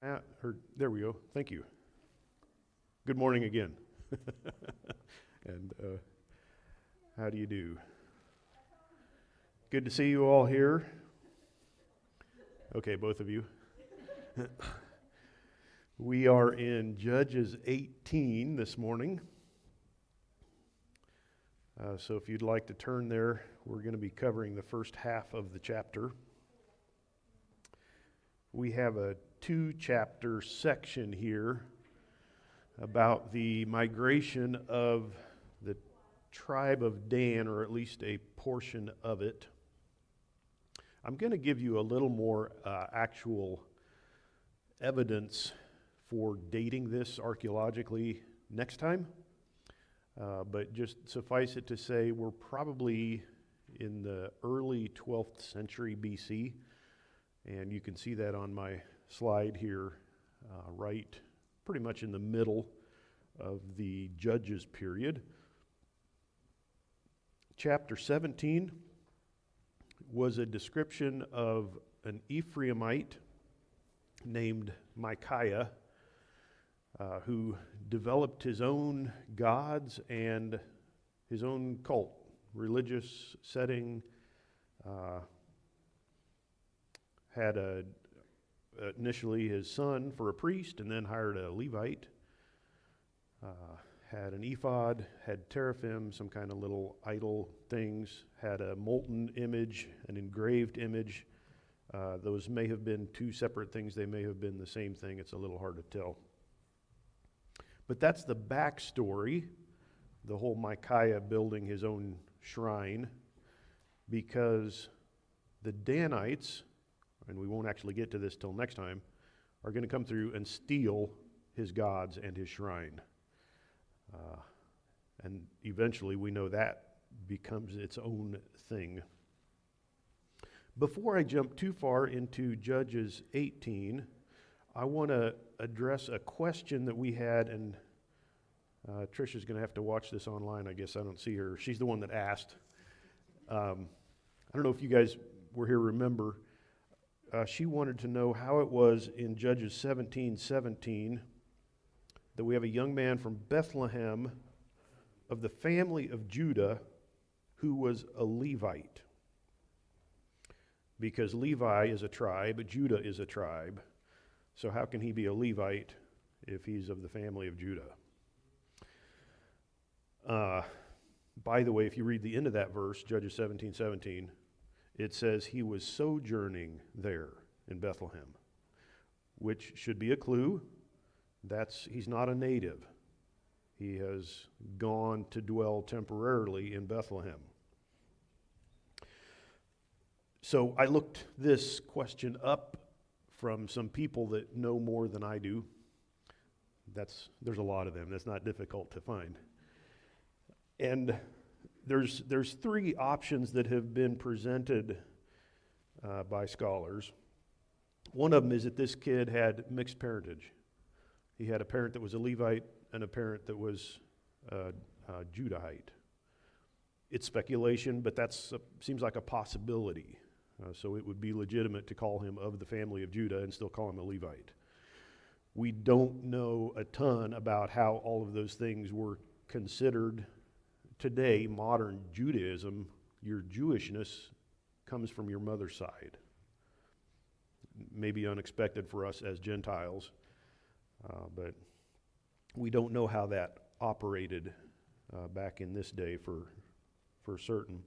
There we go. Thank you. Good morning again. And how do you do? Good to see you all here. Okay, both of you. We are in Judges 18 this morning. So if you'd like to turn there, we're going to be covering the first half of the chapter. We have a two-chapter section here about the migration of the tribe of Dan, or at least a portion of it. I'm going to give you a little more actual evidence for dating this archaeologically next time, but just suffice it to say we're probably in the early 12th century BC, and you can see that on my slide here, right pretty much in the middle of the Judges period. Chapter 17 was a description of an Ephraimite named Micaiah, who developed his own gods and his own cult, religious setting, had initially his son for a priest, and then hired a Levite, had an ephod, had teraphim, some kind of little idol things, had a molten image, an engraved image. Those may have been two separate things. They may have been the same thing. It's a little hard to tell. But that's the backstory, the whole Micaiah building his own shrine, because the Danites, and we won't actually get to this till next time, are going to come through and steal his gods and his shrine. And eventually we know that becomes its own thing. Before I jump too far into Judges 18, I want to address a question that we had, and Trisha's going to have to watch this online. I guess I don't see her. She's the one that asked. I don't know if you guys were here, remember. She wanted to know how it was in Judges 17:17 that we have a young man from Bethlehem of the family of Judah who was a Levite. Because Levi is a tribe, Judah is a tribe. So how can he be a Levite if he's of the family of Judah? By the way, if you read the end of that verse, Judges 17:17, it says he was sojourning there in Bethlehem, which should be a clue. He's not a native. He has gone to dwell temporarily in Bethlehem. So I looked this question up from some people that know more than I do. There's a lot of them. That's not difficult to find. And there's three options that have been presented by scholars. One of them is that this kid had mixed parentage. He had a parent that was a Levite and a parent that was Judahite. It's speculation, but that seems like a possibility. So it would be legitimate to call him of the family of Judah and still call him a Levite. We don't know a ton about how all of those things were considered. Today, modern Judaism, your Jewishness comes from your mother's side. Maybe unexpected for us as Gentiles, but we don't know how that operated back in this day for certain.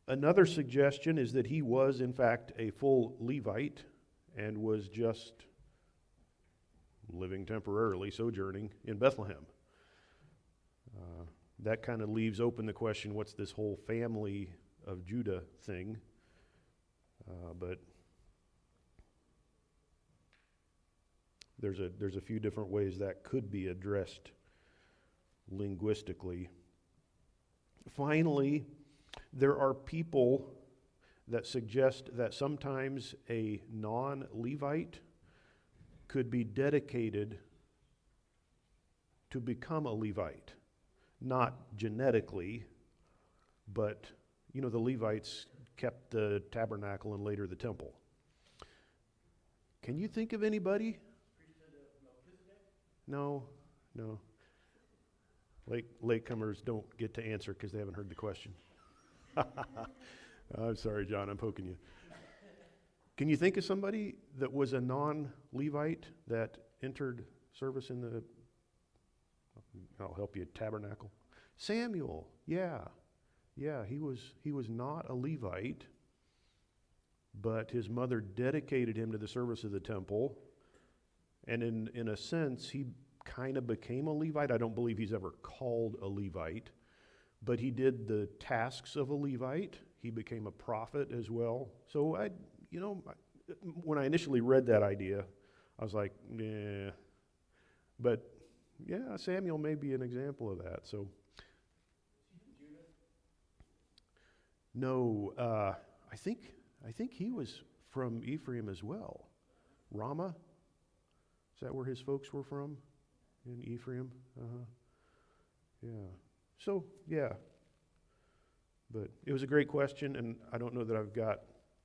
Another suggestion is that he was, in fact, a full Levite and was just living temporarily, sojourning in Bethlehem. That kind of leaves open the question, what's this whole family of Judah thing? But there's a few different ways that could be addressed linguistically. Finally, there are people that suggest that sometimes a non-Levite could be dedicated to become a Levite. Not genetically, but, the Levites kept the tabernacle and later the temple. Can you think of anybody? No. Latecomers don't get to answer because they haven't heard the question. I'm sorry, John, I'm poking you. Can you think of somebody that was a non-Levite that entered service in the, I'll help you, tabernacle? Samuel, yeah, he was not a Levite, but his mother dedicated him to the service of the temple, and in a sense, he kind of became a Levite. I don't believe he's ever called a Levite, but he did the tasks of a Levite. He became a prophet as well. So when I initially read that idea, I was like, yeah. But yeah, Samuel may be an example of that. So no, I think he was from Ephraim as well. Ramah, is that where his folks were from? In Ephraim? Yeah. So, yeah. But it was a great question, and I don't know that I've got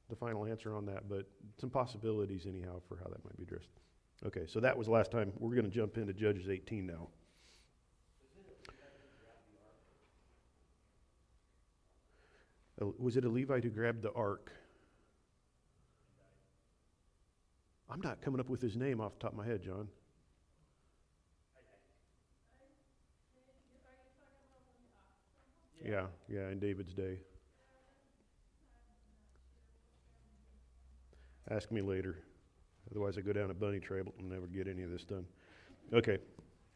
the final answer on that, but some possibilities anyhow for how that might be addressed. Okay, so that was last time. We're going to jump into Judges 18 now. Was it a Levite who grabbed the ark? I'm not coming up with his name off the top of my head, John. Yeah, in David's day. Ask me later. Otherwise, I go down a bunny trail and never get any of this done. Okay,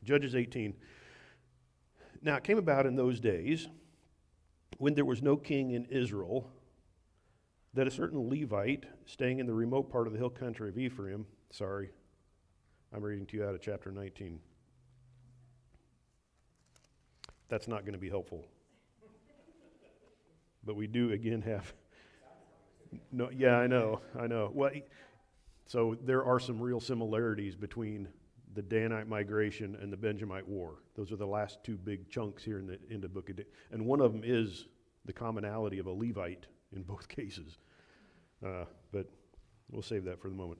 Judges 18. Now, it came about in those days when there was no king in Israel that a certain Levite staying in the remote part of the hill country of Ephraim, sorry, I'm reading to you out of chapter 19. That's not going to be helpful. But we do again have, no, yeah, I know. Well, so there are some real similarities between the Danite migration and the Benjamite War. Those are the last two big chunks here in the book of and one of them is the commonality of a Levite in both cases. But we'll save that for the moment.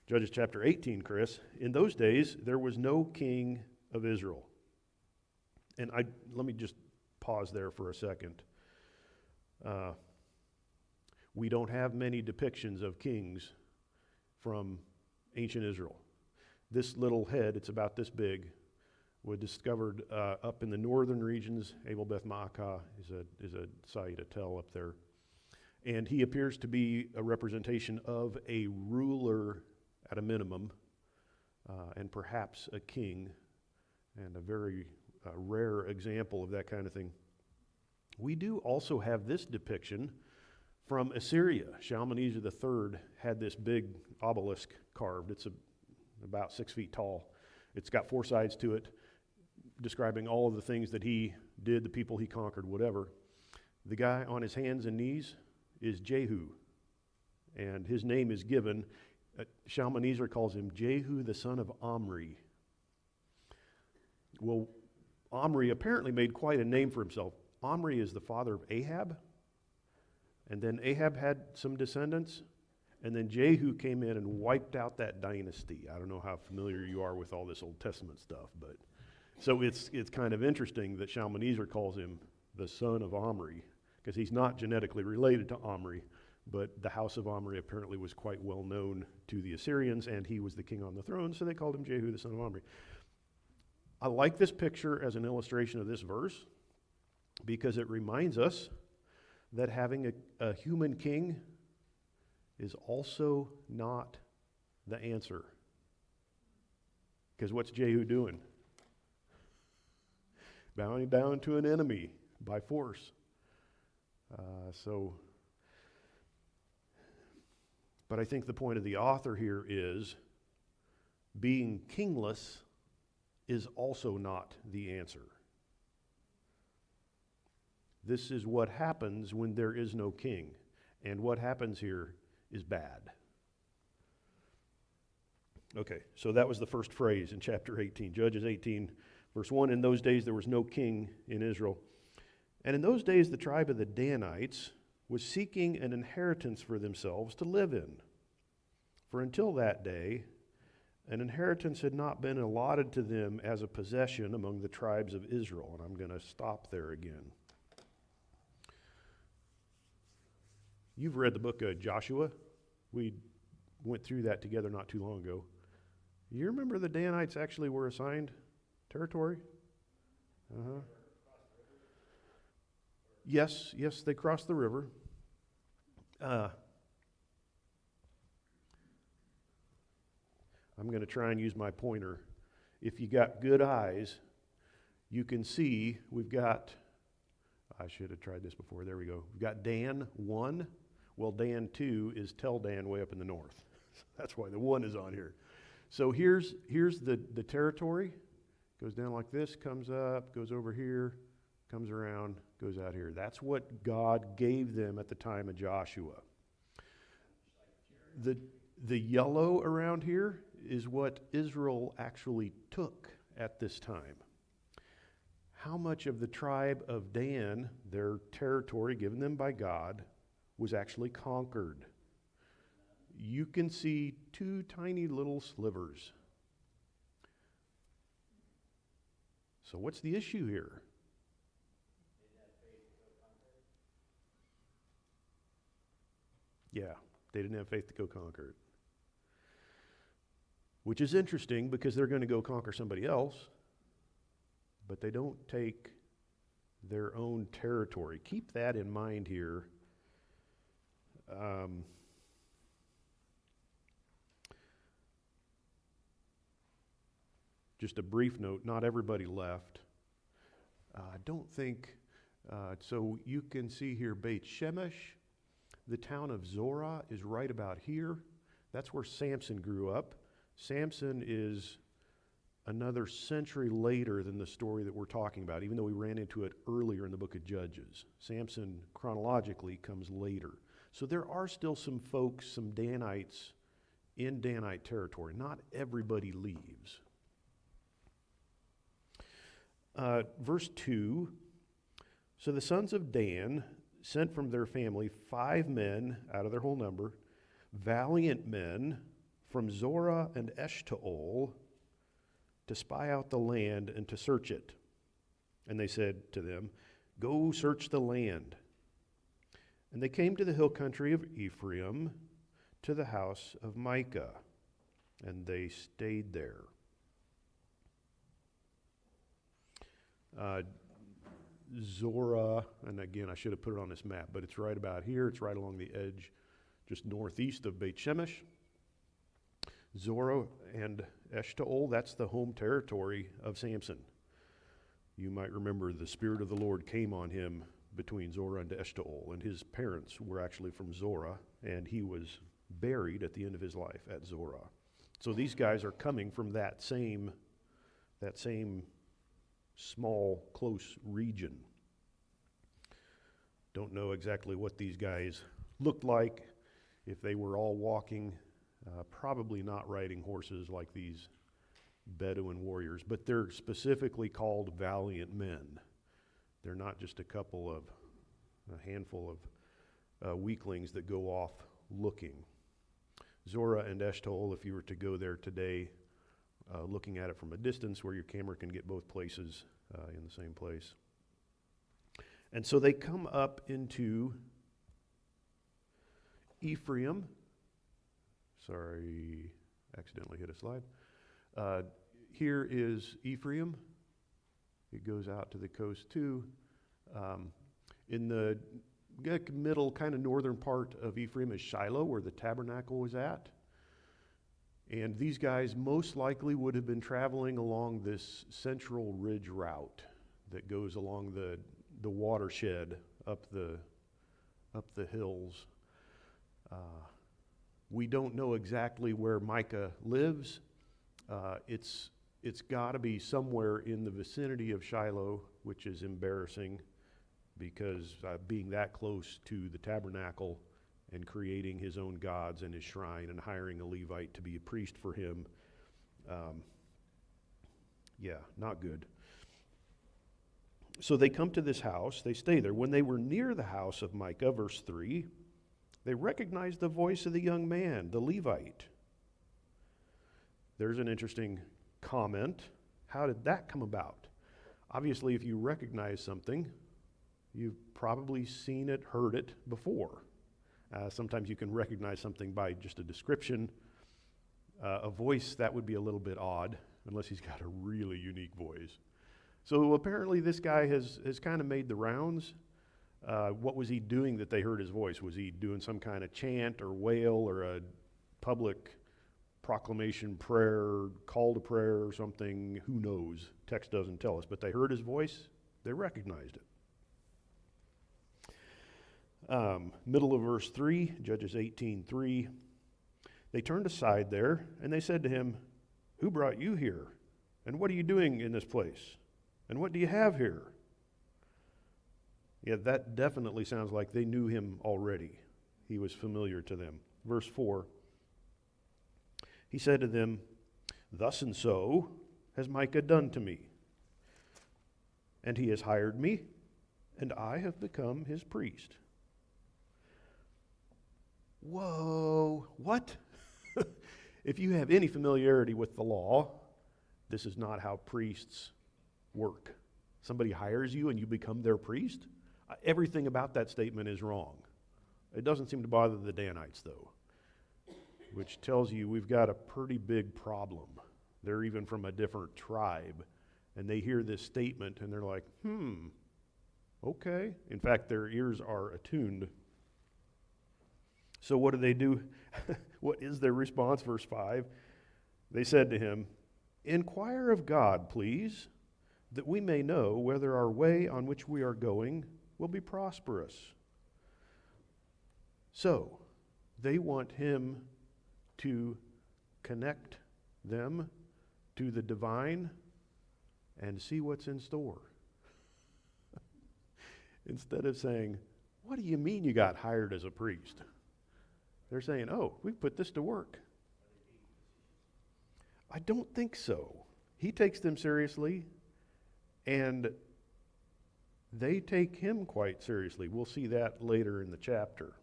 Judges chapter 18, Kris. In those days, there was no king of Israel. And let me just pause there for a second. We don't have many depictions of kings from ancient Israel. This little head, it's about this big, was discovered up in the northern regions. Abel Beth Maacah is a site, a tell up there. And he appears to be a representation of a ruler at a minimum, and perhaps a king, and a very rare example of that kind of thing. We do also have this depiction from Assyria. Shalmaneser III had this big obelisk carved. It's about 6 feet tall. It's got 4 sides to it, describing all of the things that he did, the people he conquered, whatever. The guy on his hands and knees is Jehu, and his name is given. Shalmaneser calls him Jehu, the son of Omri. Well, Omri apparently made quite a name for himself. Omri is the father of Ahab, and then Ahab had some descendants, and then Jehu came in and wiped out that dynasty. I don't know how familiar you are with all this Old Testament stuff, but so it's kind of interesting that Shalmaneser calls him the son of Omri, because he's not genetically related to Omri, but the house of Omri apparently was quite well known to the Assyrians, and he was the king on the throne, so they called him Jehu, the son of Omri. I like this picture as an illustration of this verse because it reminds us that having a human king is also not the answer. Because what's Jehu doing? Bowing down to an enemy by force. But I think the point of the author here is being kingless is also not the answer. This is what happens when there is no king. And what happens here is bad. Okay, so that was the first phrase in chapter 18. Judges 18, verse 1, in those days there was no king in Israel. And in those days the tribe of the Danites was seeking an inheritance for themselves to live in. For until that day, an inheritance had not been allotted to them as a possession among the tribes of Israel. And I'm going to stop there again. You've read the book of Joshua. We went through that together not too long ago. You remember the Danites actually were assigned territory? Uh-huh. Yes, they crossed the river. I'm going to try and use my pointer. If you got good eyes, you can see we've got, I should have tried this before, there we go. We've got Dan 1. Well, Dan 2 is Tel Dan way up in the north. That's why the 1 is on here. So here's the territory. Goes down like this, comes up, goes over here, comes around, goes out here. That's what God gave them at the time of Joshua. The yellow around here is what Israel actually took at this time. How much of the tribe of Dan, their territory given them by God, was actually conquered? You can see 2 tiny little slivers. So what's the issue here? Yeah, they didn't have faith to go conquer it. Which is interesting because they're going to go conquer somebody else, but they don't take their own territory. Keep that in mind here. Just a brief note, not everybody left. I don't think, so you can see here Beit Shemesh, the town of Zorah is right about here. That's where Samson grew up. Samson is another century later than the story that we're talking about, even though we ran into it earlier in the book of Judges. Samson chronologically comes later. So there are still some folks, some Danites in Danite territory. Not everybody leaves. Verse 2, so the sons of Dan sent from their family 5 men out of their whole number, valiant men from Zorah and Eshtaol, to spy out the land and to search it. And they said to them, go search the land. And they came to the hill country of Ephraim, to the house of Micah, and they stayed there. Zorah, and again, I should have put it on this map, but it's right about here. It's right along the edge, just northeast of Beit Shemesh. Zorah and Eshtaol, that's the home territory of Samson. You might remember the Spirit of the Lord came on him between Zorah and Eshtaol, and his parents were actually from Zorah, and he was buried at the end of his life at Zorah. So these guys are coming from that same small, close region. Don't know exactly what these guys looked like, if they were all walking, probably not riding horses like these Bedouin warriors, but they're specifically called valiant men. They're not just a handful of weaklings that go off looking. Zorah and Eshtaol, if you were to go there today, looking at it from a distance where your camera can get both places in the same place. And so they come up into Ephraim. Sorry, accidentally hit a slide. Here is Ephraim. It goes out to the coast too. In the middle, kind of northern part of Ephraim is Shiloh, where the tabernacle was at. And these guys most likely would have been traveling along this central ridge route that goes along the watershed up the hills. We don't know exactly where Micah lives. It's got to be somewhere in the vicinity of Shiloh, which is embarrassing because being that close to the tabernacle and creating his own gods and his shrine and hiring a Levite to be a priest for him, not good. So they come to this house, they stay there. When they were near the house of Micah, verse 3, they recognized the voice of the young man, the Levite, There's an interesting comment. How did that come about? Obviously, if you recognize something, you've probably seen it, heard it before. Sometimes you can recognize something by just a description. A voice, that would be a little bit odd, unless he's got a really unique voice. So apparently this guy has kind of made the rounds. What was he doing that they heard his voice? Was he doing some kind of chant or wail or a public proclamation prayer, call to prayer or something? Who knows? Text doesn't tell us. But they heard his voice. They recognized it. Middle of verse 3, Judges 18:3. They turned aside there, and they said to him, "Who brought you here? And what are you doing in this place? And what do you have here?" Yeah, that definitely sounds like they knew him already. He was familiar to them. Verse 4, he said to them, "Thus and so has Micah done to me. And he has hired me, and I have become his priest." Whoa, what? If you have any familiarity with the law, this is not how priests work. Somebody hires you and you become their priest? Everything about that statement is wrong. It doesn't seem to bother the Danites, though, which tells you we've got a pretty big problem. They're even from a different tribe, and they hear this statement and they're like, okay. In fact, their ears are attuned. So what do? What is their response? Verse 5, they said to him, "Inquire of God, please, that we may know whether our way on which we are going will be prosperous." So they want him to connect them to the divine and see what's in store. Instead of saying, "What do you mean you got hired as a priest?" They're saying, "Oh, we put this to work." I don't think so. He takes them seriously, and they take him quite seriously. We'll see that later in the chapter.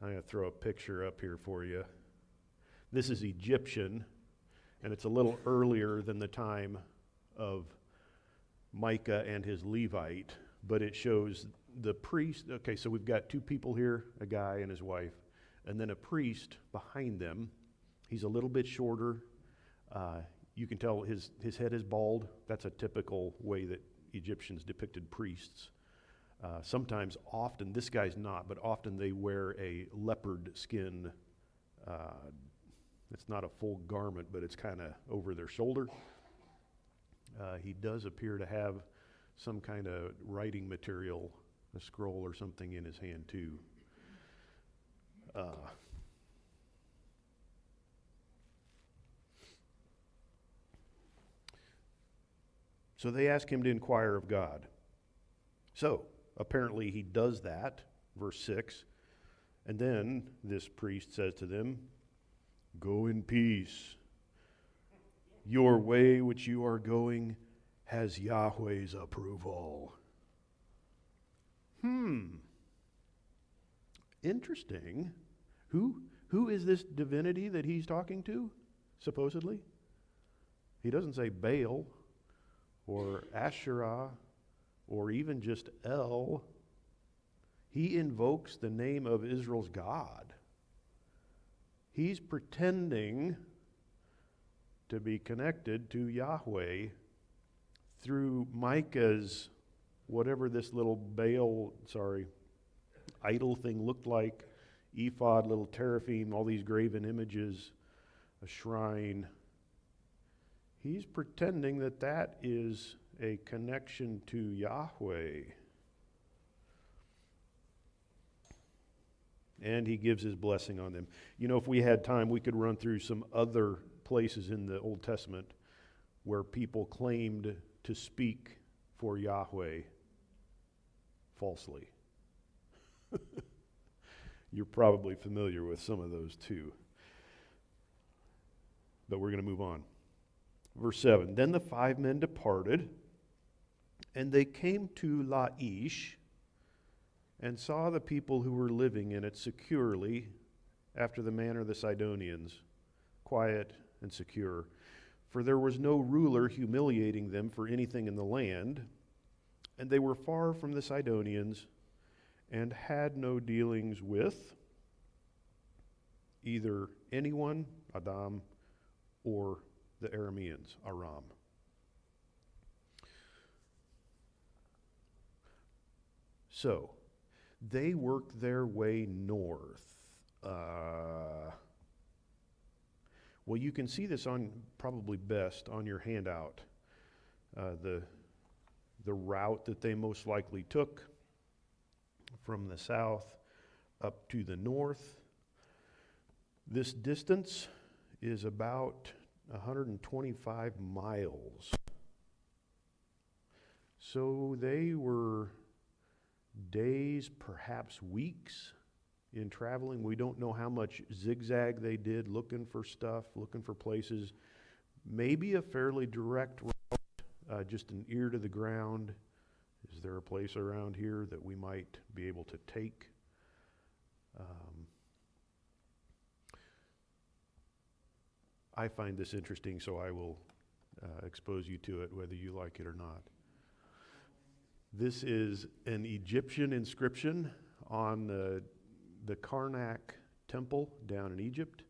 I'm going to throw a picture up here for you. This is Egyptian, and it's a little earlier than the time of Micah and his Levite, but it shows the priest. Okay, so we've got two people here, a guy and his wife, and then a priest behind them. He's a little bit shorter. You can tell his head is bald. That's a typical way that Egyptians depicted priests. Sometimes, often, this guy's not, but often they wear a leopard skin. It's not a full garment, but it's kind of over their shoulder. He does appear to have some kind of writing material, a scroll or something in his hand too. So they ask him to inquire of God. So apparently he does that, verse 6. And then this priest says to them, "Go in peace. Your way which you are going has Yahweh's approval." Interesting. Who is this divinity that he's talking to, supposedly? He doesn't say Baal or Asherah or even just El. He invokes the name of Israel's God. He's pretending to be connected to Yahweh through Micah's, whatever this little idol thing looked like, ephod, little teraphim, all these graven images, a shrine. He's pretending that that is a connection to Yahweh. And he gives his blessing on them. You know, if we had time, we could run through some other places in the Old Testament where people claimed to speak for Yahweh falsely. You're probably familiar with some of those too. But we're going to move on. Verse 7, then the 5 men departed, and they came to Laish, and saw the people who were living in it securely after the manner of the Sidonians, quiet, and secure. For there was no ruler humiliating them for anything in the land, and they were far from the Sidonians, and had no dealings with either anyone, Adam, or the Arameans, Aram. So, they worked their way north. Well, you can see this on probably best on your handout. The route that they most likely took from the south up to the north. This distance is about 125 miles. So they were days, perhaps weeks in traveling. We don't know how much zigzag they did, looking for stuff, looking for places. Maybe a fairly direct route, just an ear to the ground. Is there a place around here that we might be able to take? I find this interesting, so I will expose you to it, whether you like it or not. This is an Egyptian inscription on the Karnak temple down in Egypt.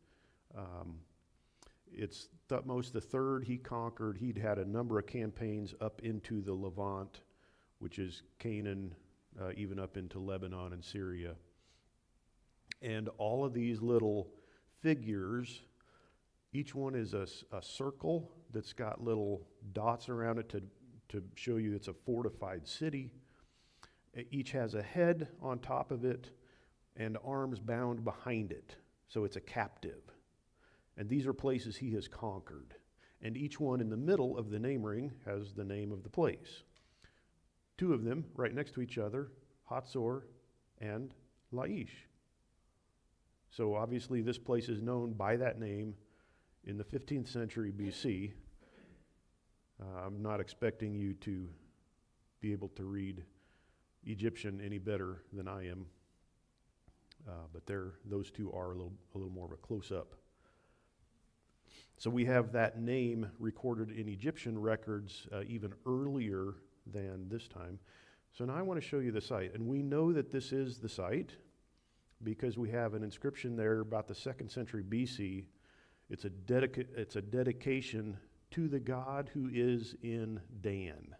It's Thutmose III. He conquered. He'd had a number of campaigns up into the Levant, which is Canaan, even up into Lebanon and Syria. And all of these little figures, each one is a circle that's got little dots around it to show you it's a fortified city. Each has a head on top of it and arms bound behind it. So it's a captive. And these are places he has conquered. And each one in the middle of the name ring has the name of the place. Two of them right next to each other, Hatzor and Laish. So obviously this place is known by that name in the 15th century BC. I'm not expecting you to be able to read Egyptian any better than I am, but those two are a little more of a close-up. So we have that name recorded in Egyptian records even earlier than this time. So now I want to show you the site, and we know that this is the site because we have an inscription there about the 2nd century BC. It's a dedication to the God who is in Dan.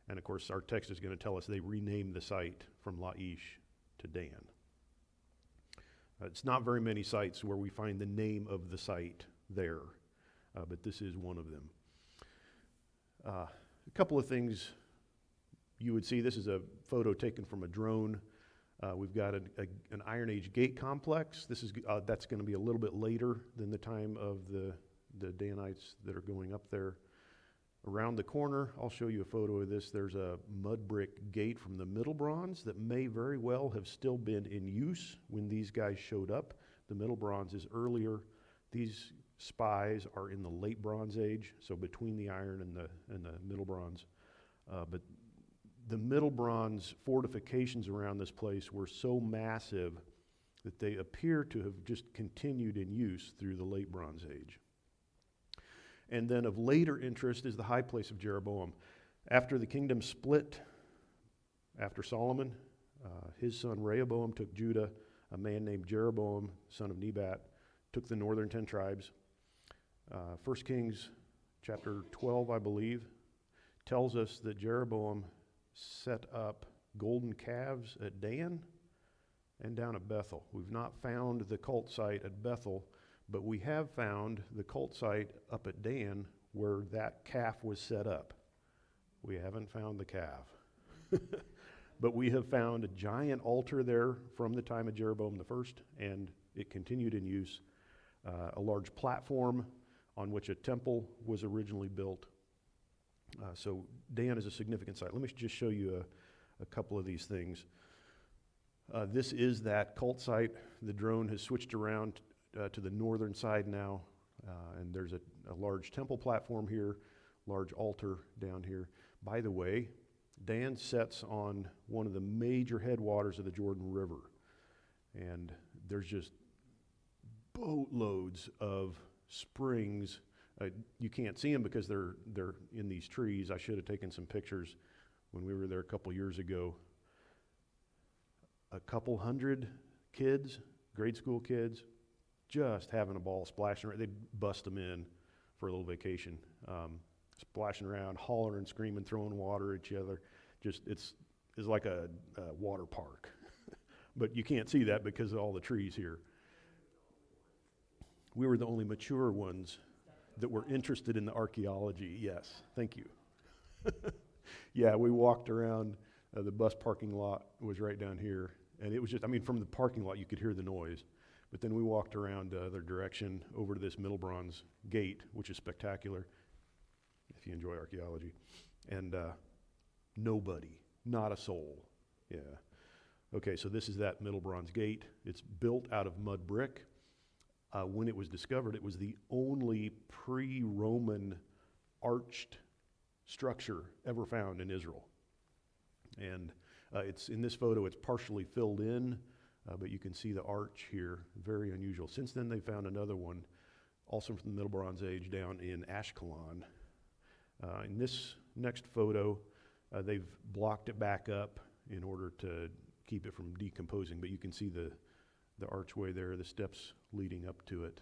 And of course, our text is going to tell us they renamed the site from Laish to Dan. It's not very many sites where we find the name of the site there, but this is one of them. A couple of things you would see. This is a photo taken from a drone. We've got an Iron Age gate complex. That's going to be a little bit later than the time of the Danites that are going up there. Around the corner, I'll show you a photo of this. There's a mud brick gate from the Middle Bronze that may very well have still been in use when these guys showed up. The Middle Bronze is earlier. These spies are in the Late Bronze Age, so between the Iron and the Middle Bronze. But the Middle Bronze fortifications around this place were so massive that they appear to have just continued in use through the Late Bronze Age. And then of later interest is the high place of Jeroboam. After the kingdom split, after Solomon, his son Rehoboam took Judah. A man named Jeroboam, son of Nebat, took the northern 10 tribes. 1 Kings chapter 12, I believe, tells us that Jeroboam set up golden calves at Dan and down at Bethel. We've not found the cult site at Bethel, but we have found the cult site up at Dan where that calf was set up. We haven't found the calf. But we have found a giant altar there from the time of Jeroboam I, and it continued in use. A large platform on which a temple was originally built. So Dan is a significant site. Let me just show you a couple of these things. This is that cult site. The drone has switched around to the northern side now, and there's a large temple platform here, large altar down here. By the way, Dan sets on one of the major headwaters of the Jordan River, and there's just boatloads of springs. You can't see them because they're in these trees. I should have taken some pictures when we were there a couple years ago. A couple hundred kids, grade school kids, just having a ball, splashing around. They'd bust them in for a little vacation, splashing around, hollering, screaming, throwing water at each other. Just it's like a water park. But you can't see that because of all the trees here. We were the only mature ones that were interested in the archaeology. Yes, thank you. Yeah, we walked around. The bus parking lot was right down here. And it was just, from the parking lot you could hear the noise. But then we walked around the other direction over to this Middle Bronze Gate, which is spectacular if you enjoy archaeology. And nobody, not a soul. Yeah. Okay, so this is that Middle Bronze Gate. It's built out of mud brick. When it was discovered, it was the only pre-Roman arched structure ever found in Israel. And it's in this photo, it's partially filled in, but you can see the arch here, very unusual. Since then, they found another one, also from the Middle Bronze Age, down in Ashkelon. In this next photo, they've blocked it back up in order to keep it from decomposing, but you can see the archway there, the steps leading up to it.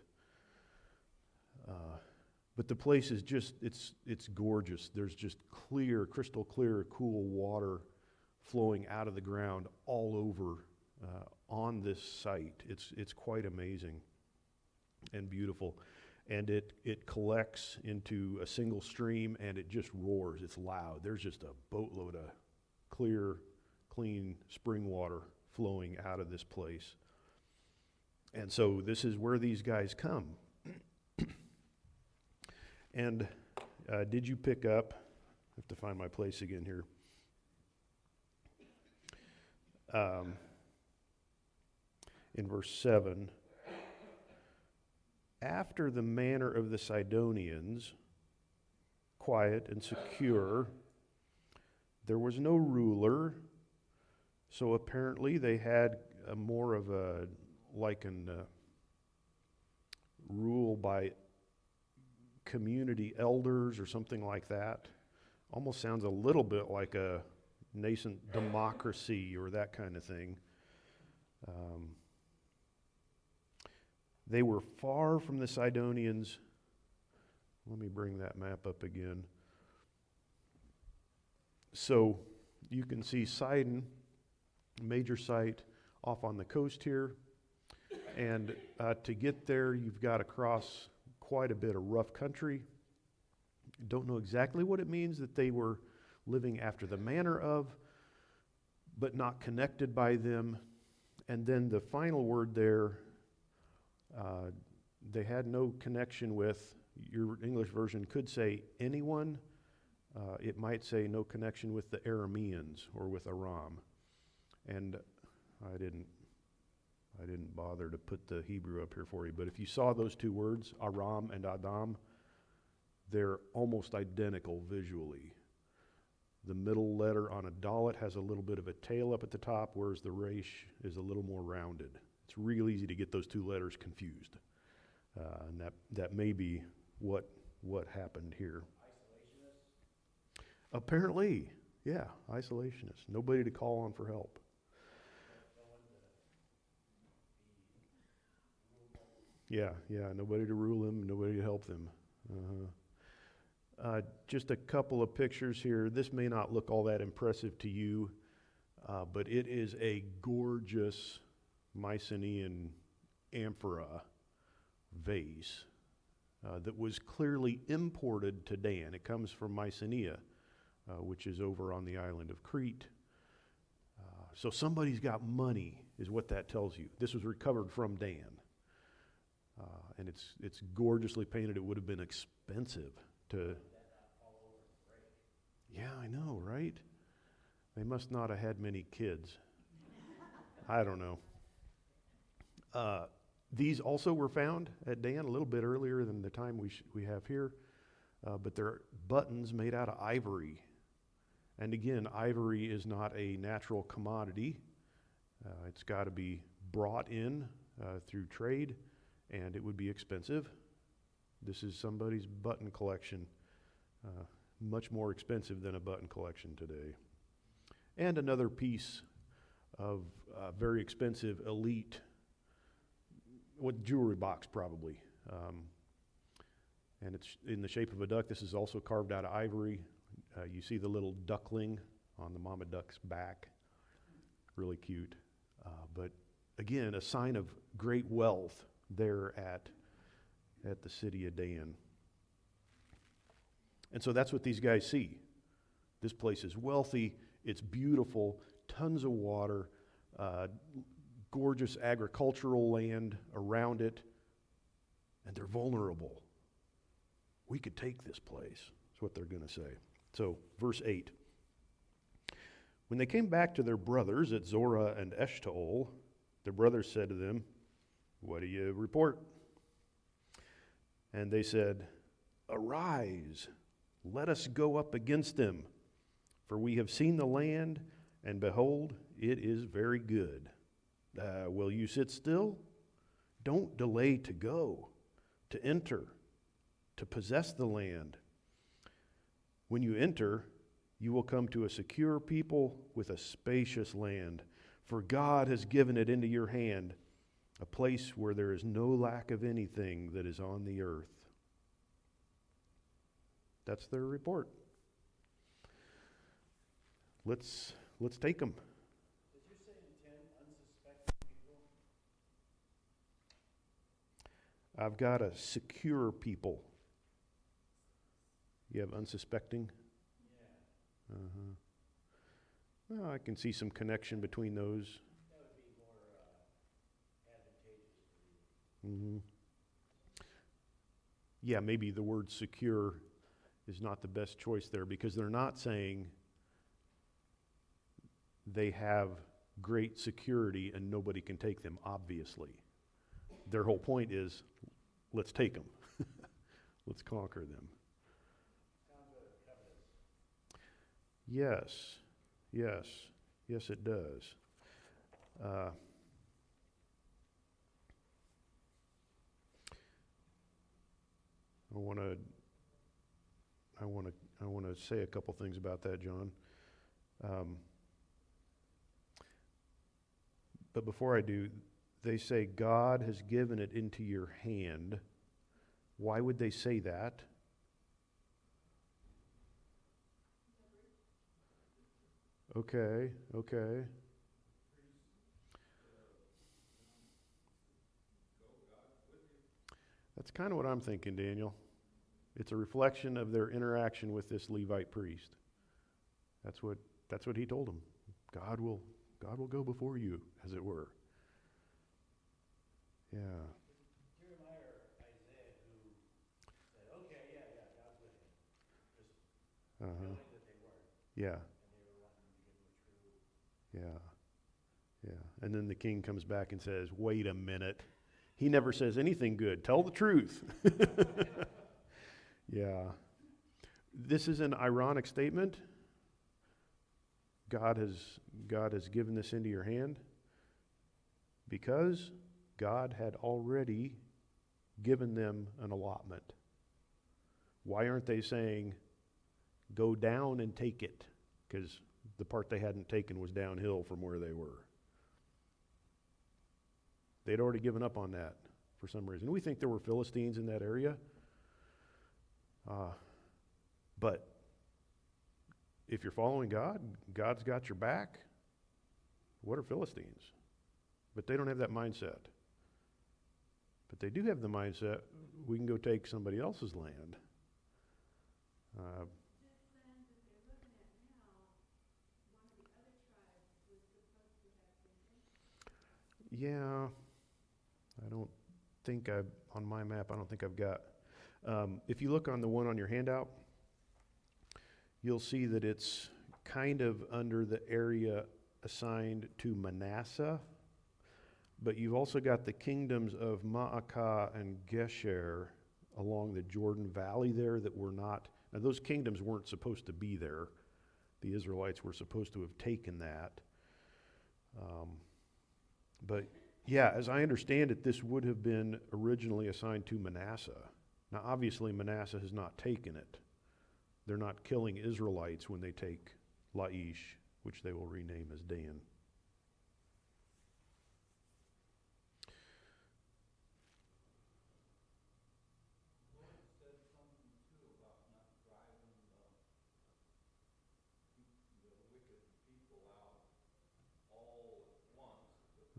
But the place is just, it's gorgeous. There's just clear, crystal clear, cool water flowing out of the ground all over on this site. It's quite amazing and beautiful. And it collects into a single stream, and it just roars. It's loud. There's just a boatload of clear, clean spring water flowing out of this place. And so this is where these guys come. And did you pick up, I have to find my place again here. In verse 7, after the manner of the Sidonians, quiet and secure, there was no ruler, so apparently they had more of a rule by community elders or something like that. Almost sounds a little bit like a nascent democracy or that kind of thing. They were far from the Sidonians. Let me bring that map up again. So you can see Sidon, major site, off on the coast here. And to get there, you've got to cross quite a bit of rough country. Don't know exactly what it means that they were living after the manner of, but not connected by them. And then the final word there, they had no connection with. Your English version could say anyone. It might say no connection with the Arameans or with Aram. And I didn't bother to put the Hebrew up here for you, but if you saw those two words, Aram and Adam, they're almost identical visually. The middle letter on a dalet has a little bit of a tail up at the top, whereas the resh is a little more rounded. It's real easy to get those two letters confused. And that may be what happened here. Isolationists? Apparently, yeah, isolationists. Nobody to call on for help. Yeah, nobody to rule them, nobody to help them. Just a couple of pictures here. This may not look all that impressive to you, but it is a gorgeous Mycenaean amphora vase that was clearly imported to Dan. It comes from Mycenae, which is over on the island of Crete. So somebody's got money, is what that tells you. This was recovered from Dan. And it's gorgeously painted. It would have been expensive to... Yeah, I know, right? They must not have had many kids. I don't know. These also were found at Dan a little bit earlier than the time we have here, but they're buttons made out of ivory. And again, ivory is not a natural commodity. It's got to be brought in through trade, and it would be expensive. This is somebody's button collection, much more expensive than a button collection today. And another piece of very expensive elite, what jewelry box probably. And it's in the shape of a duck. This is also carved out of ivory. You see the little duckling on the mama duck's back. Really cute. But again, a sign of great wealth there at the city of Dan. And so that's what these guys see. This place is wealthy, it's beautiful, tons of water, gorgeous agricultural land around it, and they're vulnerable. We could take this place, is what they're going to say. So, verse 8. When they came back to their brothers at Zorah and Eshtaol, their brothers said to them, "What do you report?" And they said, "Arise, let us go up against them, for we have seen the land, and behold, it is very good. Will you sit still? Don't delay to go, to enter, to possess the land. When you enter, you will come to a secure people with a spacious land, for God has given it into your hand, a place where there is no lack of anything that is on the earth." That's their report. Let's take them. Did you say in 10 unsuspecting people? I've got a secure people. You have unsuspecting? Yeah. Uh-huh. Well, I can see some connection between those. That would be more advantageous for you. Mm-hmm. Yeah, maybe the word secure is not the best choice there, because they're not saying they have great security and nobody can take them, obviously. Their whole point is, let's take them. Let's conquer them. Sounds covetous. Yes, it does. I want to say a couple things about that, John. But before I do, they say God has given it into your hand. Why would they say that? Okay. That's kind of what I'm thinking, Daniel. It's a reflection of their interaction with this Levite priest. That's what he told them. God will go before you, as it were. Yeah. Jeremiah or Isaiah who said, okay, yeah, God's with him. Just knowing that they weren't. Yeah. And they were wanting to give him a true. Yeah. And then the king comes back and says, "Wait a minute." He never says anything good. Tell the truth. Yeah. This is an ironic statement. God has given this into your hand because God had already given them an allotment. Why aren't they saying, "Go down and take it"? Because the part they hadn't taken was downhill from where they were. They'd already given up on that for some reason. We think there were Philistines in that area. But if you're following God, God's got your back. What are Philistines? But they don't have that mindset. But they do have the mindset, we can go take somebody else's land. This land that they're looking at now, one of the other tribes was supposed to have taken. Yeah, I don't think on my map, I don't think I've got. If you look on the one on your handout, you'll see that it's kind of under the area assigned to Manasseh, but you've also got the kingdoms of Maacah and Gesher along the Jordan Valley there that were not. Now, those kingdoms weren't supposed to be there. The Israelites were supposed to have taken that. But yeah, as I understand it, this would have been originally assigned to Manasseh. Now, obviously, Manasseh has not taken it. They're not killing Israelites when they take Laish, which they will rename as Dan.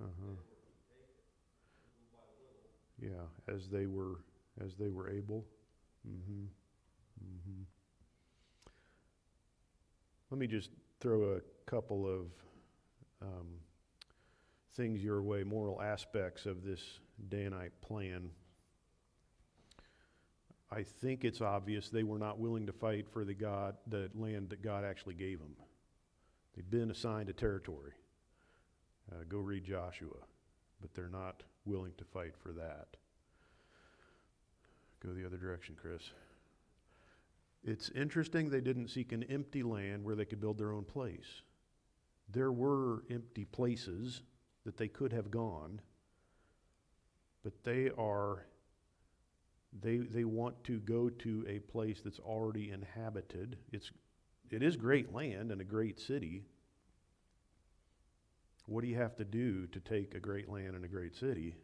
Uh-huh. Yeah, as they were able. Mm-hmm. Mm-hmm. Let me just throw a couple of things your way, moral aspects of this Danite plan. I think it's obvious they were not willing to fight for the land that God actually gave them. They've been assigned a territory. Go read Joshua. But they're not willing to fight for that. Go the other direction, Kris. It's interesting they didn't seek an empty land where they could build their own place. There were empty places that they could have gone, but they want to go to a place that's already inhabited. It is great land and a great city. What do you have to do to take a great land and a great city?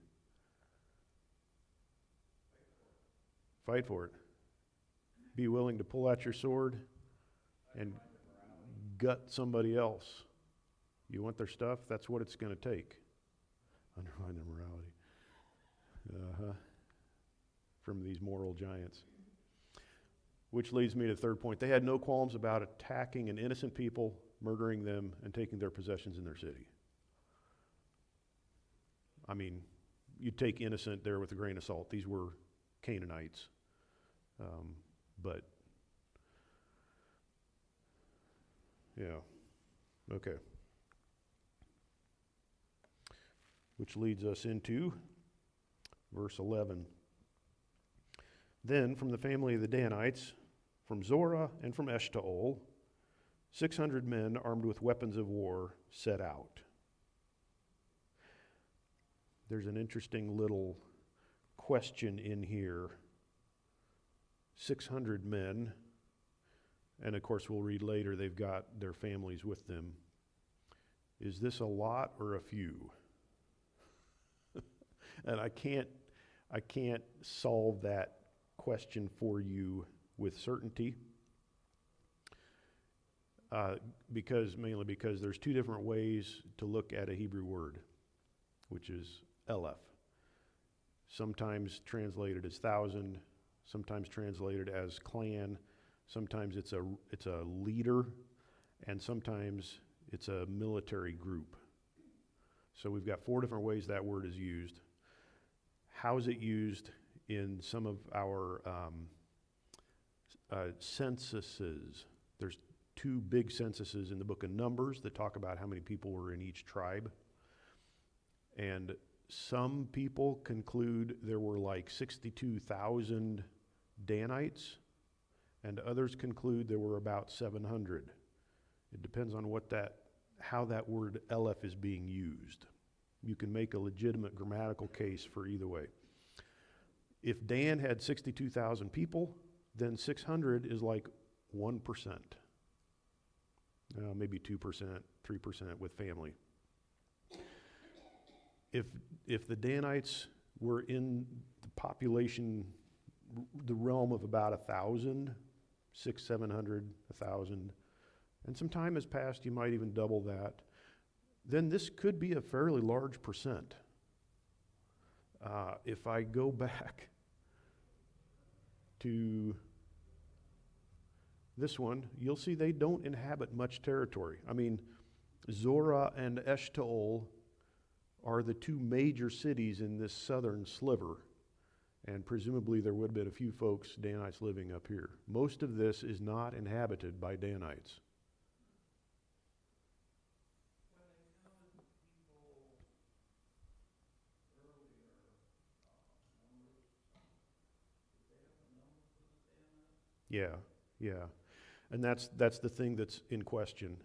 Fight for it. Be willing to pull out your sword and gut somebody else. You want their stuff? That's what it's going to take. Undermine their morality. From these moral giants. Which leads me to the third point. They had no qualms about attacking an innocent people, murdering them, and taking their possessions in their city. I mean, you take innocent there with a grain of salt. These were Canaanites. But, yeah, okay. Which leads us into verse 11. Then from the family of the Danites, from Zorah and from Eshtaol, 600 men armed with weapons of war set out. There's an interesting little question in here. 600 men, and of course we'll read later they've got their families with them. Is this a lot or a few? And I can't solve that question for you with certainty, mainly because there's two different ways to look at a Hebrew word, which is Eleph. Sometimes translated as thousand, sometimes translated as clan, sometimes it's a leader, and sometimes it's a military group. So we've got four different ways that word is used. How is it used in some of our censuses? There's two big censuses in the book of Numbers that talk about how many people were in each tribe. And some people conclude there were like 62,000 Danites, and others conclude there were about 700. It depends on how that word Eleph is being used. You can make a legitimate grammatical case for either way. If Dan had 62,000 people, then 600 is like 1%. Maybe 2%, 3% with family. If the Danites were in the population, the realm of about 1,000, 600, 700, 1,000, and some time has passed, you might even double that, then this could be a fairly large percent. If I go back to this one, you'll see they don't inhabit much territory. I mean, Zorah and Eshtaol are the two major cities in this southern sliver, and presumably there would have been a few folks, Danites, living up here. Most of this is not inhabited by Danites. Yeah. And that's the thing that's in question.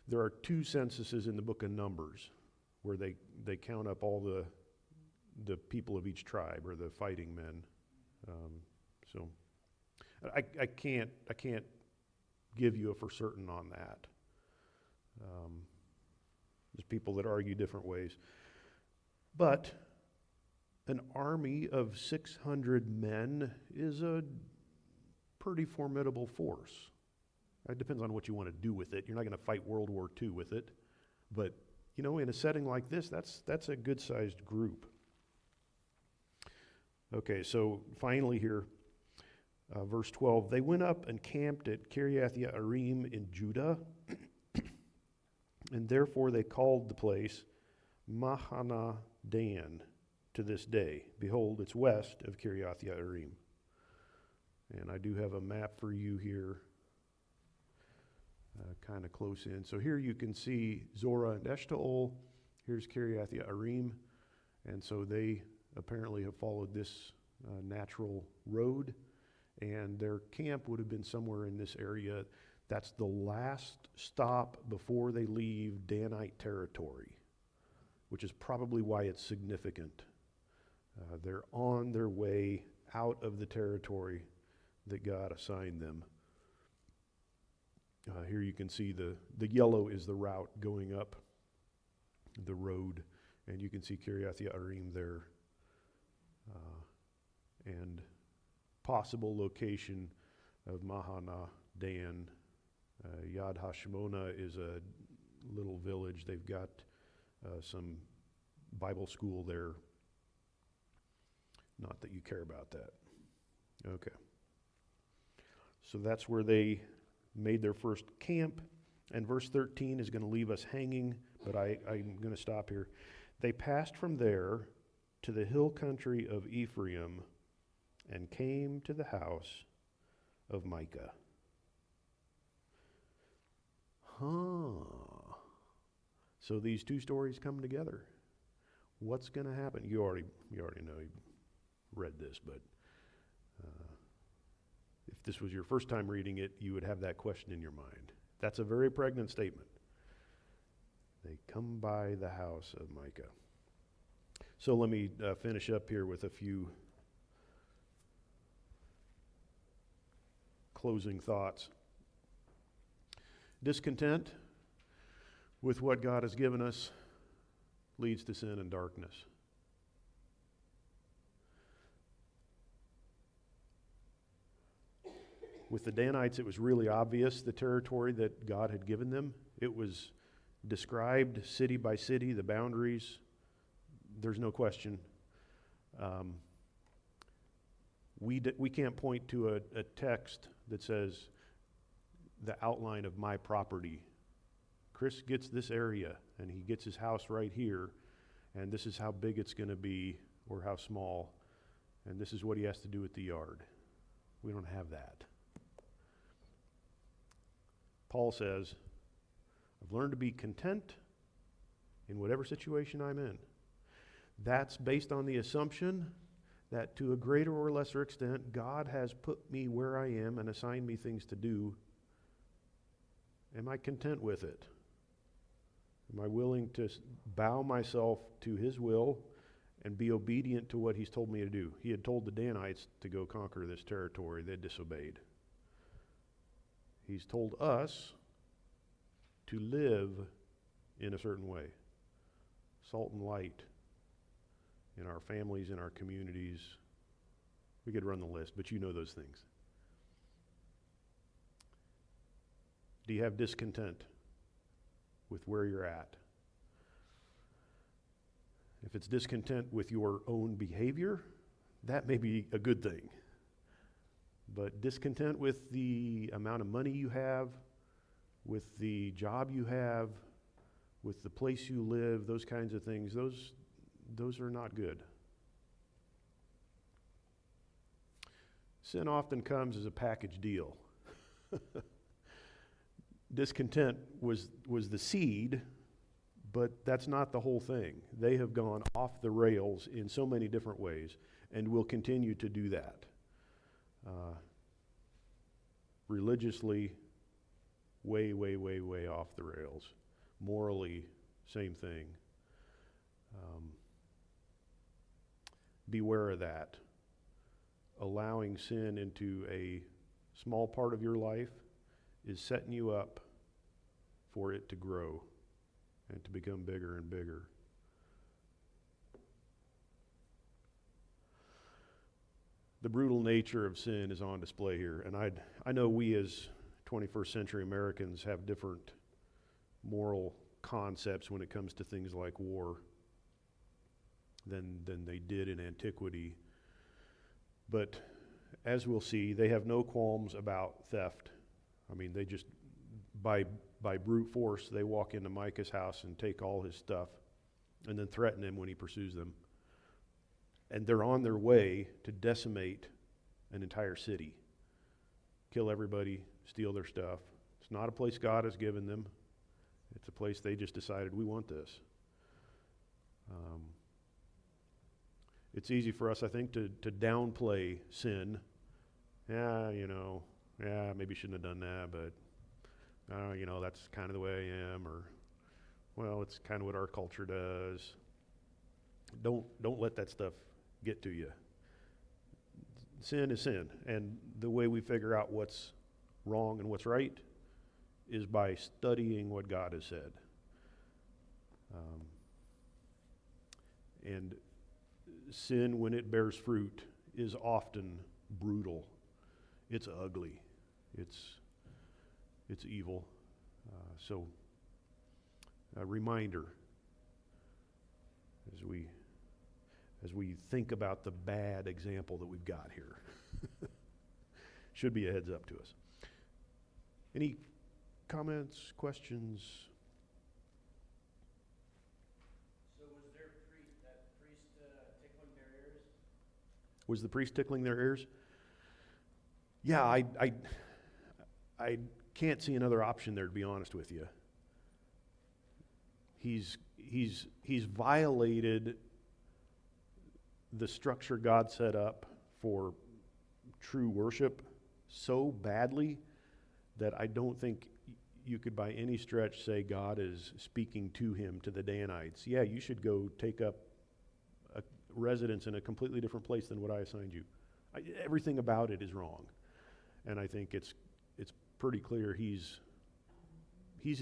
There are two censuses in the book of Numbers where they count up all the people of each tribe, or the fighting men. So I can't give you a for certain on that. There's people that argue different ways. But an army of 600 men is a pretty formidable force. It depends on what you want to do with it. You're not going to fight World War II with it. But, you know, in a setting like this, that's a good-sized group. Okay, so finally here, verse 12. They went up and camped at Kiriath Yearim in Judah, and therefore they called the place Mahana Dan to this day. Behold, it's west of Kiriath Yearim. And I do have a map for you here, kind of close in. So here you can see Zorah and Eshtaol. Here's Kiriath Yearim. And so they apparently have followed this natural road. And their camp would have been somewhere in this area. That's the last stop before they leave Danite territory, which is probably why it's significant. They're on their way out of the territory that God assigned them. Here you can see the yellow is the route going up the road, and you can see Kiriath Yearim there. And possible location of Mahana Dan. Yad Hashmona is a little village. They've got some Bible school there. Not that you care about that. Okay. So that's where they made their first camp. And verse 13 is going to leave us hanging, but I'm going to stop here. They passed from there to the hill country of Ephraim and came to the house of Micah. So these two stories come together. What's going to happen? You already know. You read this, but if this was your first time reading it, you would have that question in your mind. That's a very pregnant statement. They come by the house of Micah. So let me finish up here with a few closing thoughts. Discontent with what God has given us leads to sin and darkness. With the Danites, it was really obvious the territory that God had given them. It was described city by city, the boundaries. There's no question. We can't point to a text that says the outline of my property. Kris gets this area, and he gets his house right here, and this is how big it's going to be or how small, and this is what he has to do with the yard. We don't have that. Paul says, I've learned to be content in whatever situation I'm in. That's based on the assumption that to a greater or lesser extent, God has put me where I am and assigned me things to do. Am I content with it? Am I willing to bow myself to his will and be obedient to what he's told me to do? He had told the Danites to go conquer this territory. They disobeyed. He's told us to live in a certain way. Salt and light in our families, in our communities. We could run the list, but you know those things. Do you have discontent with where you're at? If it's discontent with your own behavior, that may be a good thing. But discontent with the amount of money you have, with the job you have, with the place you live, those kinds of things, those are not good. Sin often comes as a package deal. Discontent was the seed, but that's not the whole thing. They have gone off the rails in so many different ways and will continue to do that. Religiously, way off the rails. Morally, same thing. Beware of that. allowing sin into a small part of your life is setting you up for it to grow and to become bigger and bigger. The brutal nature of sin is on display here, and I know we as 21st century Americans have different moral concepts when it comes to things like war than they did in antiquity. But as we'll see, they have no qualms about theft. I mean, they just, by brute force, they walk into Micah's house and take all his stuff and then threaten him when he pursues them. And they're on their way to decimate an entire city, kill everybody, steal their stuff. It's not a place God has given them. It's a place they just decided, we want this. It's easy for us, I think, to downplay sin. Maybe shouldn't have done that, but, that's kind of the way I am, or, well, it's kind of what our culture does. Don't let that stuff get to you. Sin is sin, and the way we figure out what's wrong and what's right is by studying what God has said. And sin, when it bears fruit, is often brutal. It's ugly. It's evil. So a reminder as we think about the bad example that we've got here. Should be a heads up to us. Any comments, questions? So was that priest tickling their ears? Was the priest tickling their ears? Yeah, I can't see another option there, to be honest with you. He's violated the structure God set up for true worship so badly that I don't think you could by any stretch say God is speaking to him, to the Danites. Yeah, you should go take up a residence in a completely different place than what I assigned you. Everything about it is wrong. And I think it's pretty clear he's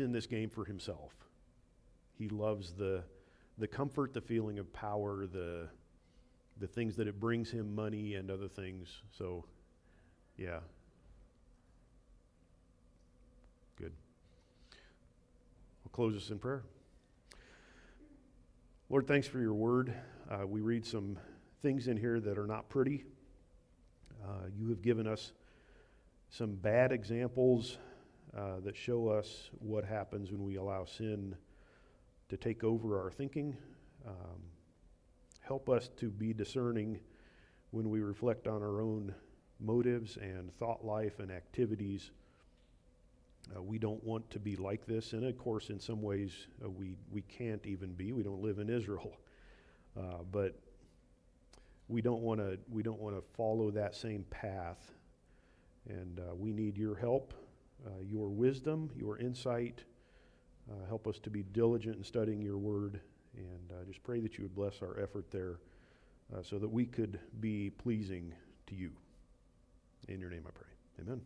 in this game for himself. He loves the comfort, the feeling of power, the things that it brings him, money and other things. So, yeah. Good. I'll close us in prayer. Lord, thanks for your word. We read some things in here that are not pretty. You have given us some bad examples that show us what happens when we allow sin to take over our thinking. Help us to be discerning when we reflect on our own motives and thought life and activities. We don't want to be like this, and of course, in some ways, we can't even be. We don't live in Israel, but we don't want to follow that same path. And we need your help, your wisdom, your insight. Help us to be diligent in studying your word, and just pray that you would bless our effort there so that we could be pleasing to you. In your name I pray. Amen.